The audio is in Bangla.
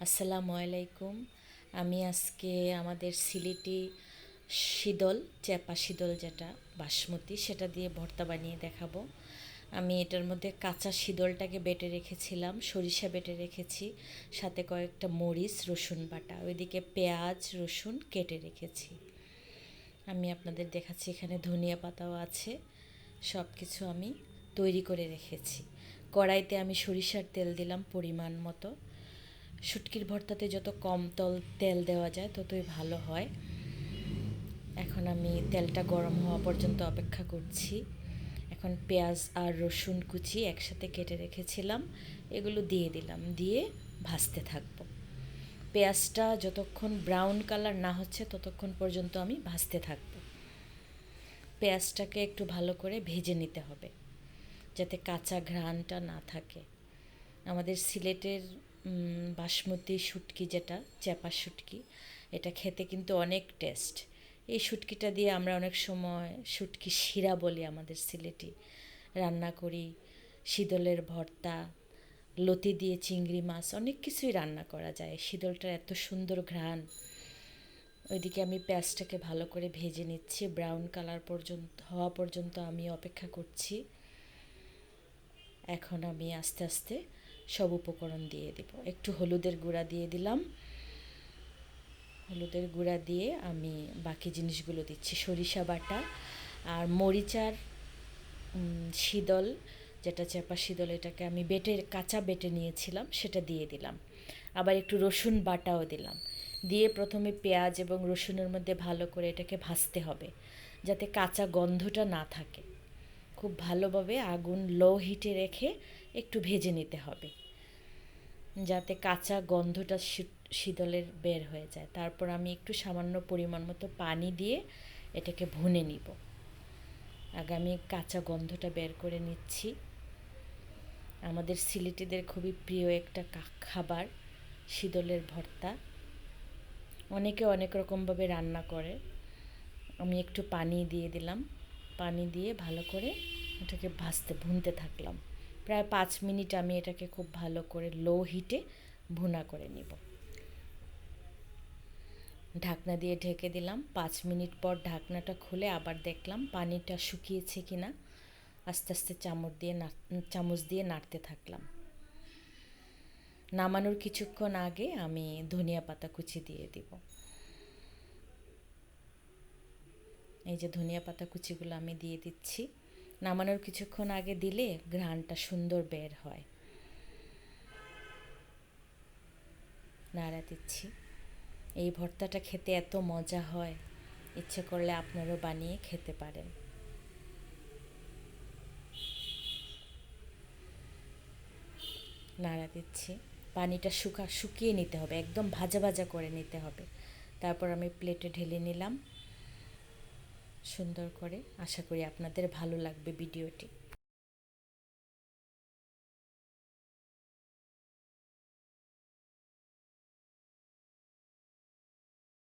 আসসালামু আলাইকুম। আমি আজকে আমাদের সিলেটি শীতল চেপা শীতল যেটা বাসমতি সেটা দিয়ে ভর্তা বানিয়ে দেখাবো। আমি এটার মধ্যে কাঁচা শীতলটাকে বেটে রেখেছিলাম, সরিষা বেটে রেখেছি, সাথে কয়েকটা মরিচ রসুন বাটা, ওইদিকে পেঁয়াজ রসুন কেটে রেখেছি। আমি আপনাদের দেখাচ্ছি, এখানে ধনিয়া পাতাও আছে। সব কিছু আমি তৈরি করে রেখেছি। কড়াইতে আমি সরিষার তেল দিলাম পরিমাণ মতো। শুটকির ভর্তাতে যত কম তেল দেওয়া যায় ততই ভালো হয়। এখন আমি তেলটা গরম হওয়া পর্যন্ত অপেক্ষা করছি। এখন পেঁয়াজ আর রসুন কুচি একসাথে কেটে রেখেছিলাম, এগুলো দিয়ে দিলাম, দিয়ে ভাজতে থাকবো। পেঁয়াজটা যতক্ষণ ব্রাউন কালার না হচ্ছে ততক্ষণ পর্যন্ত আমি ভাজতে থাকবো। পেঁয়াজটাকে একটু ভালো করে ভেজে নিতে হবে যাতে কাঁচা ঘ্রাণটা না থাকে। আমাদের সিলেটের বাসমতি শুটকি যেটা চেপা শুটকি, এটা খেতে কিন্তু অনেক টেস্ট। এই শুটকিটা দিয়ে আমরা অনেক সময় শুটকি শিরা বলি আমাদের সিলেটি, রান্না করি। শীতলের ভর্তা, লতি দিয়ে চিংড়ি মাছ, অনেক কিছুই রান্না করা যায়। শীতলটার এত সুন্দর ঘ্রাণ। ওইদিকে আমি পেঁয়াজটাকে ভালো করে ভেজে নিচ্ছি, ব্রাউন কালার হওয়া পর্যন্ত আমি অপেক্ষা করছি। এখন আমি আস্তে আস্তে সব উপকরণ দিয়ে দেব। একটু হলুদের গুঁড়া দিয়ে দিলাম। হলুদের গুঁড়া দিয়ে আমি বাকি জিনিসগুলো দিচ্ছি, সরিষা বাটা আর মরিচ আর শীতল যেটা চেপা শীতল, এটাকে আমি কাঁচা বেটে নিয়েছিলাম, সেটা দিয়ে দিলাম। আবার একটু রসুন বাটাও দিলাম। দিয়ে প্রথমে পেঁয়াজ এবং রসুনের মধ্যে ভালো করে এটাকে ভাজতে হবে যাতে কাঁচা গন্ধটা না থাকে। খুব ভালোভাবে আগুন লো হিটে রেখে একটু ভেজে নিতে হবে যাতে কাঁচা গন্ধটা শীতলের বের হয়ে যায়। তারপর আমি একটু সামান্য পরিমাণ মতো পানি দিয়ে এটাকে ভুনে নিব। আগে আমি কাঁচা গন্ধটা বের করে নিচ্ছি। আমাদের সিলেটিদের খুবই প্রিয় একটা খাবার শীতলের ভর্তা। অনেকে অনেক রকমভাবে রান্না করে। আমি একটু পানি দিয়ে দিলাম, পানি দিয়ে ভালো করে এটাকে ভুনতে থাকলাম। প্রায় 5 মিনিট আমি এটাকে খুব ভালো করে লো হিটে ভুনা করে নিব। ঢাকনা দিয়ে ঢেকে দিলাম। 5 মিনিট পর ঢাকনাটা খুলে আবার দেখলাম পানিটা শুকিয়েছে কিনা। আস্তে আস্তে চামচ দিয়ে নাড়তে থাকলাম। নামানোর কিছুক্ষণ আগে আমি ধনিয়া পাতা কুচি দিয়ে দিব। এই যে ধনিয়া পাতা কুচিগুলো আমি দিয়ে দিচ্ছি। নামানোর কিছুক্ষণ আগে দিলে ঘ্রাণটা সুন্দর বের হয়। নাড়া দিচ্ছি। এই ভর্তাটা খেতে এত মজা হয়, ইচ্ছে করলে আপনারাও বানিয়ে খেতে পারেন। নাড়া দিচ্ছি। পানিটা শুকিয়ে নিতে হবে, একদম ভাজা ভাজা করে নিতে হবে। তারপর আমি প্লেটে ঢেলে নিলাম সুন্দর করে। আশা করি আপনাদের ভালো লাগবে ভিডিওটি।